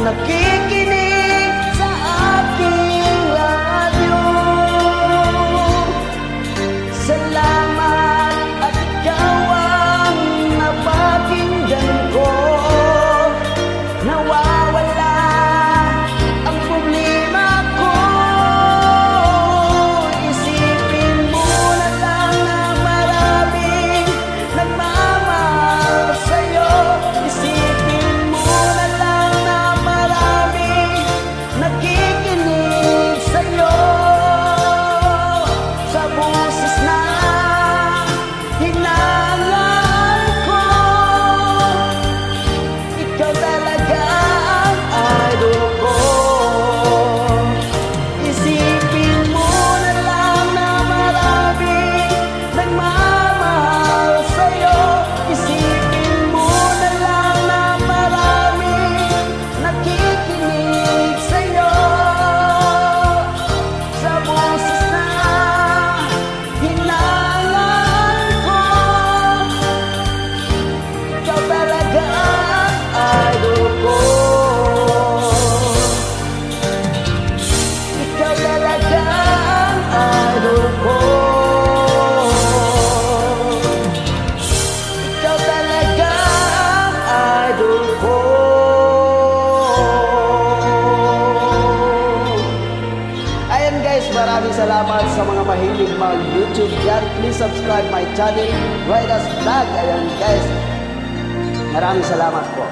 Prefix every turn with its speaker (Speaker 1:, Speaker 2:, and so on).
Speaker 1: nakikinig sa aking radyo. Salamat at ikaw ang napakinggan ko. Nawawala ang problema ko. Isipin mo na lang na maraming nagmamahal sa'yo. Isipin mo na lang na maraming nakikinig sa'yo. Sa boses na hinangaan ko, ikaw talaga ang idol ko. Isipin mo na lang na maraming nagmamahal sa'yo. Isipin mo na lang na maraming nakikinig sa'yo. Sa boses na hinangaan ko, ikaw talaga ang idol ko. Ikaw talaga ang idol ko. Ikaw talaga ang idol ko. Ayan guys, maraming salamat sa mga mahilig mag-YouTube dyan. Please subscribe my channel, Raidas Vlog. Ayan guys, maraming salamat po.